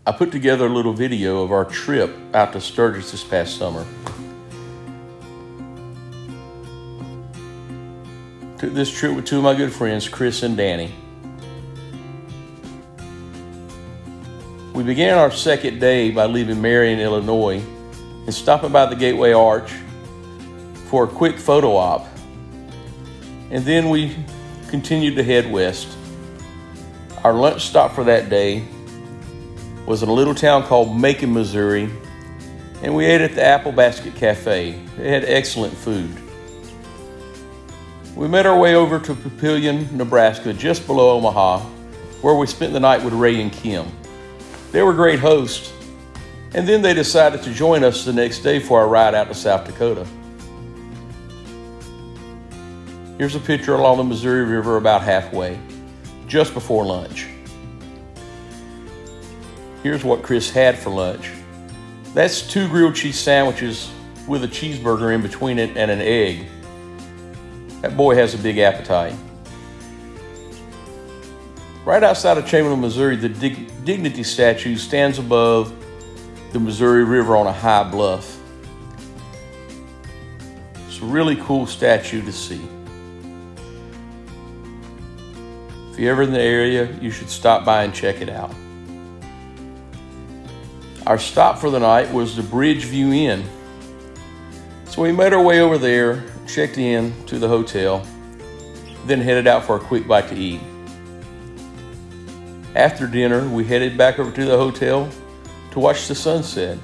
I put together a little video of our trip out to Sturgis this past summer. Took this trip with two of my good friends, Chris and Danny. We began our second day by leaving Marion, Illinois, and stopping by the Gateway Arch for a quick photo op. And then we continued to head west. Our lunch stop for that day was in a little town called Macon, Missouri, and we ate at the Apple Basket Cafe. They had excellent food. We made our way over to Papillion, Nebraska, just below Omaha, where we spent the night with Ray and Kim. They were great hosts, and then they decided to join us the next day for our ride out to South Dakota. Here's a picture along the Missouri River about halfway, just before lunch. Here's what Chris had for lunch. That's 2 grilled cheese sandwiches with a cheeseburger in between it and an egg. That boy has a big appetite. Right outside of Chamberlain, Missouri, the Dignity statue stands above the Missouri River on a high bluff. It's a really cool statue to see. If you're ever in the area, you should stop by and check it out. Our stop for the night was the Bridgeview Inn. So we made our way over there, checked in to the hotel, then headed out for a quick bite to eat. After dinner, we headed back over to the hotel to watch the sunset.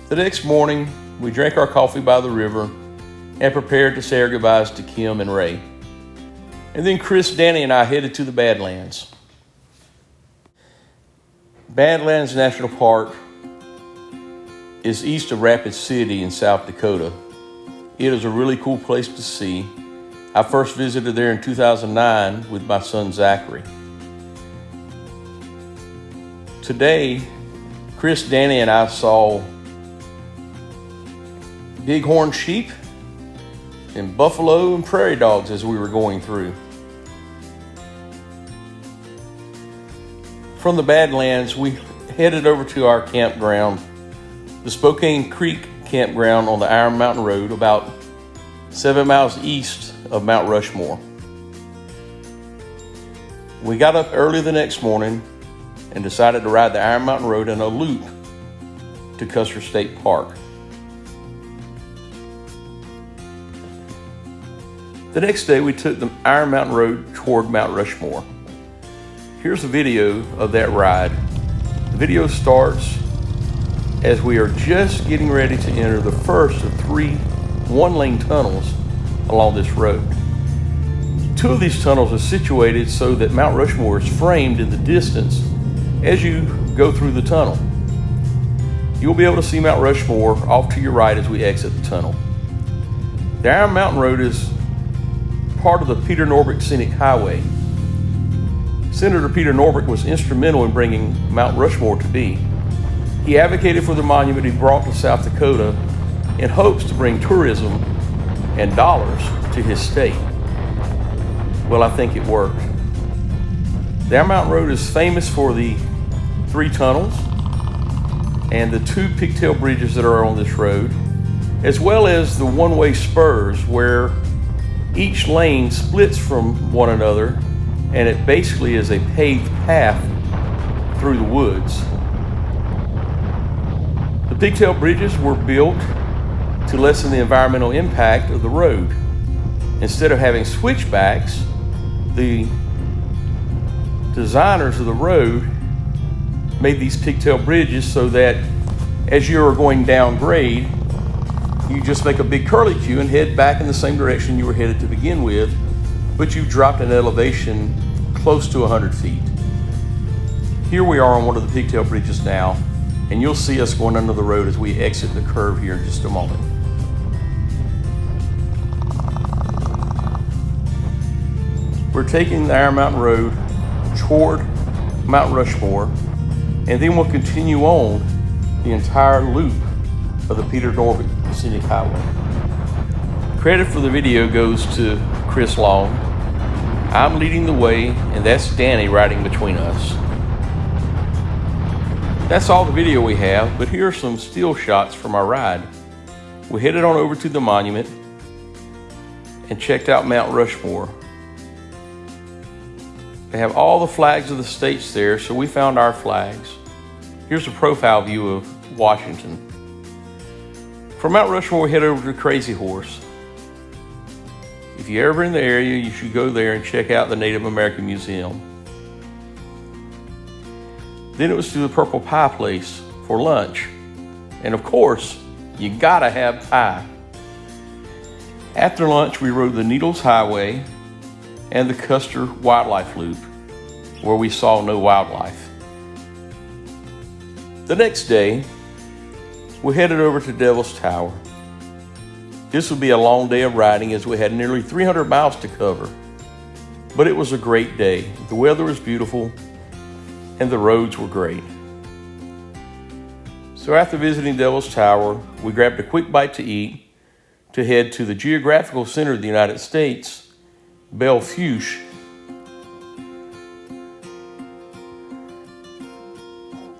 The next morning, we drank our coffee by the river and prepared to say our goodbyes to Kim and Ray. And then Chris, Danny, and I headed to the Badlands. Badlands National Park is east of Rapid City in South Dakota. It is a really cool place to see. I first visited there in 2009 with my son Zachary. Today, Chris, Danny, and I saw bighorn sheep and buffalo and prairie dogs as we were going through. From the Badlands, we headed over to our campground, the Spokane Creek campground on the Iron Mountain Road, about 7 miles east of Mount Rushmore. We got up early the next morning and decided to ride the Iron Mountain Road in a loop to Custer State Park. The next day, we took the Iron Mountain Road toward Mount Rushmore. Here's a video of that ride. The video starts as we are just getting ready to enter the first of 3 one-lane tunnels along this road. 2 of these tunnels are situated so that Mount Rushmore is framed in the distance as you go through the tunnel. You'll be able to see Mount Rushmore off to your right as we exit the tunnel. The Iron Mountain Road is part of the Peter Norbrick Scenic Highway. Senator Peter Norbrick was instrumental in bringing Mount Rushmore to be. He advocated for the monument he brought to South Dakota in hopes to bring tourism and dollars to his state. Well, I think it worked. The Iron Mountain Road is famous for the 3 tunnels and the 2 pigtail bridges that are on this road, as well as the one-way spurs where each lane splits from one another, and it basically is a paved path through the woods. The pigtail bridges were built to lessen the environmental impact of the road. Instead of having switchbacks, the designers of the road made these pigtail bridges so that as you're going down grade, you just make a big curlicue and head back in the same direction you were headed to begin with, but you dropped an elevation close to 100 feet. Here we are on one of the pigtail bridges now, and you'll see us going under the road as we exit the curve here in just a moment. We're taking the Iron Mountain Road toward Mount Rushmore, and then we'll continue on the entire loop of the Peter Norbrick Scenic Highway. Credit for the video goes to Chris Long I'm leading the way, and that's Danny riding between us. That's all the video we have, but here are some still shots from our ride. We headed on over to the monument and checked out Mount Rushmore. They have all the flags of the states there, so we found our flags. Here's a profile view of Washington. From Mount Rushmore, we head over to Crazy Horse. If you're ever in the area, you should go there and check out the Native American Museum. Then it was to the Purple Pie place for lunch. And of course, you gotta have pie. After lunch, we rode the Needles Highway and the Custer Wildlife Loop, where we saw no wildlife. The next day, we headed over to Devil's Tower. This would be a long day of riding as we had nearly 300 miles to cover. But it was a great day. The weather was beautiful and the roads were great. So after visiting Devil's Tower, we grabbed a quick bite to eat to head to the geographical center of the United States, Belfuche.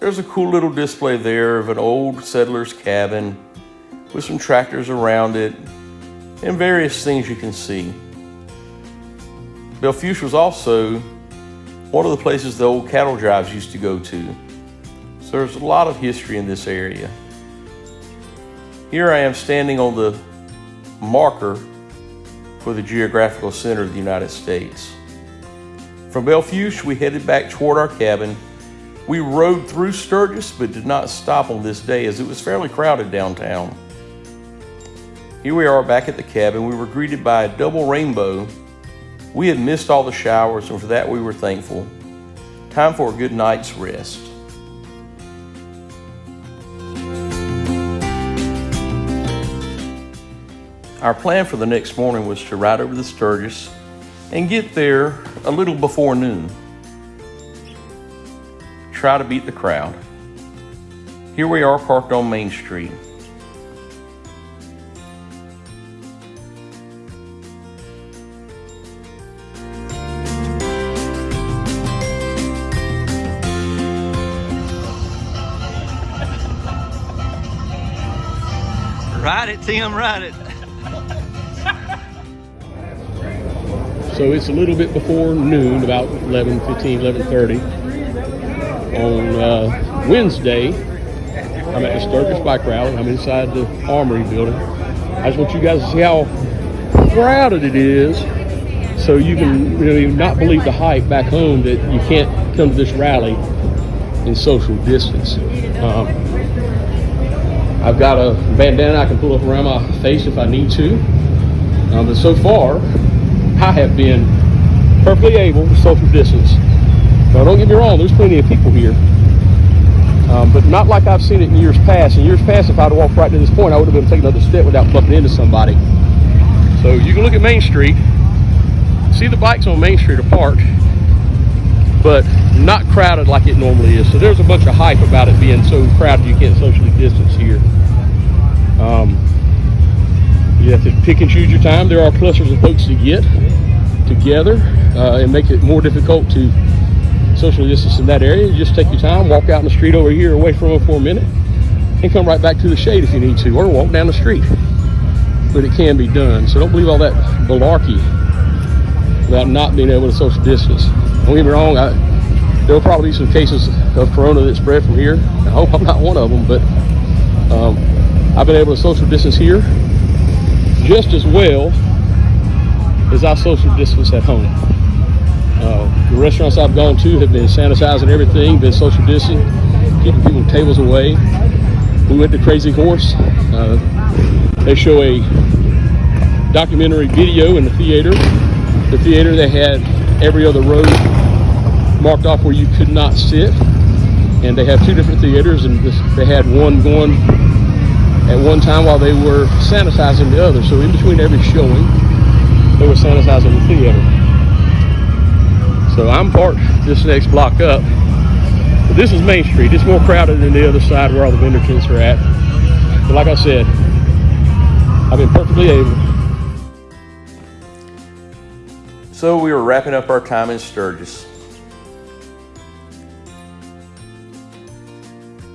There's a cool little display there of an old settler's cabin with some tractors around it and various things you can see. Belfuche was also one of the places the old cattle drives used to go to. So there's a lot of history in this area. Here I am standing on the marker for the geographical center of the United States. From Belfuche, we headed back toward our cabin. We rode through Sturgis, but did not stop on this day as it was fairly crowded downtown. Here we are back at the cabin. We were greeted by a double rainbow. We had missed all the showers, and for that we were thankful. Time for a good night's rest. Our plan for the next morning was to ride over to Sturgis and get there a little before noon. Try to beat the crowd. Here we are parked on Main Street. Ride it, Tim, ride it. So it's a little bit before noon, about 11:15, 11:30. On Wednesday, I'm at the Sturgis Bike Rally. I'm inside the Armory building. I just want you guys to see how crowded it is, so you can really not believe the hype back home that you can't come to this rally in social distance. I've got a bandana I can pull up around my face if I need to. But so far, I have been perfectly able to social distance. Now, don't get me wrong, there's plenty of people here. But not like I've seen it in years past. In years past, if I'd walked right to this point, I would have been able to take another step without bumping into somebody. So you can look at Main Street, see the bikes on Main Street are parked, but not crowded like it normally is. So there's a bunch of hype about it being so crowded you can't socially distance here. You have to pick and choose your time. There are clusters of folks to get together and make it more difficult to socially distance in that area. You just take your time, walk out in the street over here away from them for a minute, and come right back to the shade if you need to, or walk down the street. But it can be done. So don't believe all that malarkey about not being able to social distance. Don't get me wrong, there will probably be some cases of corona that spread from here. I hope I'm not one of them, but I've been able to social distance here just as well as I social distance at home. The restaurants I've gone to have been sanitizing everything, been social distancing, keeping people's tables away. We went to Crazy Horse. They show a documentary video in the theater. The theater, they had every other row marked off where you could not sit. And they have two different theaters, and they had one going at one time while they were sanitizing the other. So in between every showing, they were sanitizing the theater. So I'm parked this next block up. But this is Main Street. It's more crowded than the other side where all the vendor tents are at. But like I said, I've been perfectly able. So we were wrapping up our time in Sturgis.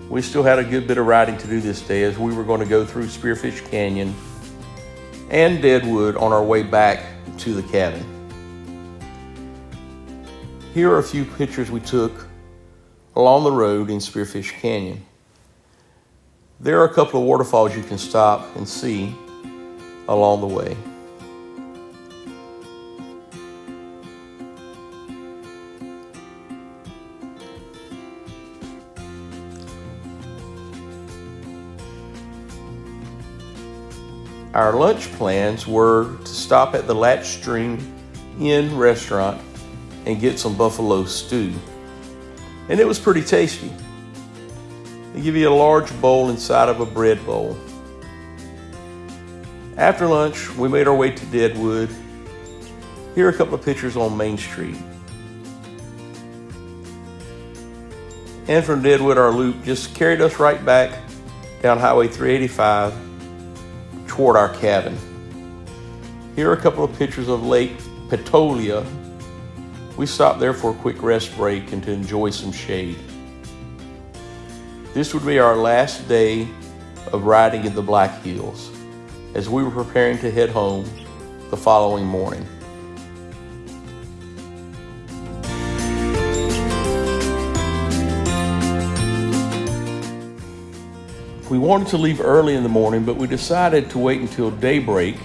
We still had a good bit of riding to do this day as we were going to go through Spearfish Canyon and Deadwood on our way back to the cabin. Here are a few pictures we took along the road in Spearfish Canyon. There are a couple of waterfalls you can stop and see along the way. Our lunch plans were to stop at the Latchstream Inn restaurant and get some buffalo stew. And it was pretty tasty. They give you a large bowl inside of a bread bowl. After lunch, we made our way to Deadwood. Here are a couple of pictures on Main Street. And from Deadwood, our loop just carried us right back down Highway 385 toward our cabin. Here are a couple of pictures of Lake Petolia. We stopped there for a quick rest break and to enjoy some shade. This would be our last day of riding in the Black Hills as we were preparing to head home the following morning. We wanted to leave early in the morning, but we decided to wait until daybreak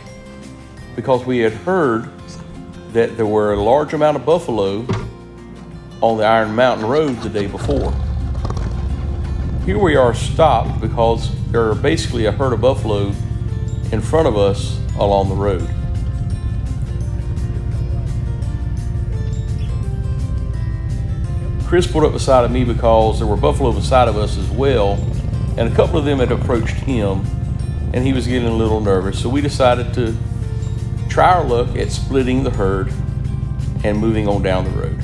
because we had heard that there were a large amount of buffalo on the Iron Mountain Road the day before. Here we are stopped because there are basically a herd of buffalo in front of us along the road. Chris pulled up beside of me because there were buffalo beside of us as well, and a couple of them had approached him and he was getting a little nervous. So we decided to try our luck at splitting the herd and moving on down the road.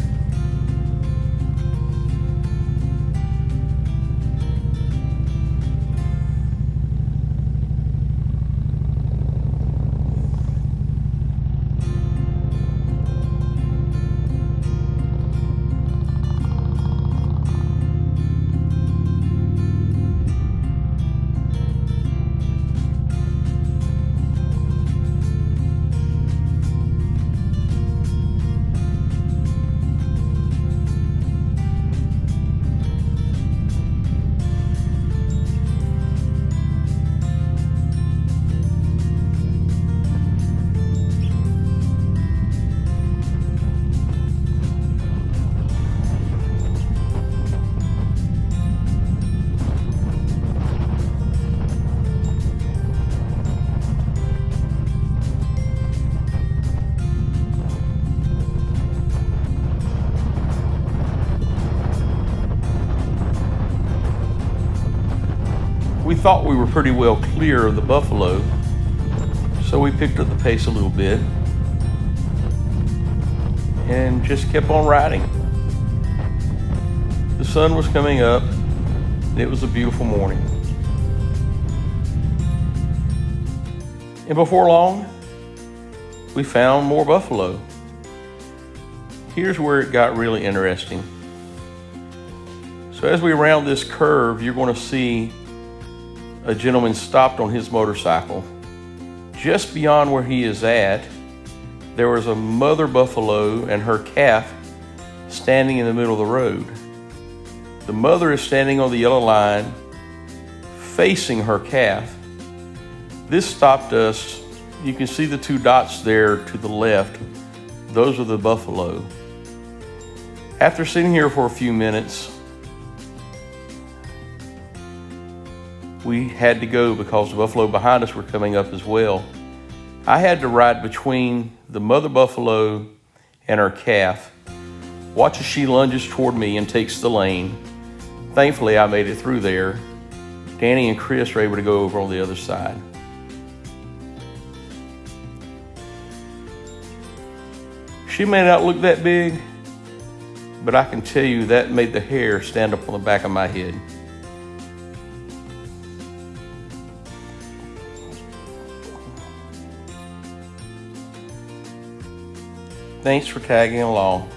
We thought we were pretty well clear of the buffalo, so we picked up the pace a little bit and just kept on riding. The sun was coming up and it was a beautiful morning. And before long, we found more buffalo. Here's where it got really interesting. So as we round this curve, you're going to see a gentleman stopped on his motorcycle. Just beyond where he is at, there was a mother buffalo and her calf standing in the middle of the road. The mother is standing on the yellow line, facing her calf. This stopped us. You can see the two dots there to the left. Those are the buffalo. After sitting here for a few minutes, we had to go because the buffalo behind us were coming up as well. I had to ride between the mother buffalo and her calf. Watch as she lunges toward me and takes the lane. Thankfully, I made it through there. Danny and Chris were able to go over on the other side. She may not look that big, but I can tell you that made the hair stand up on the back of my head. Thanks for tagging along.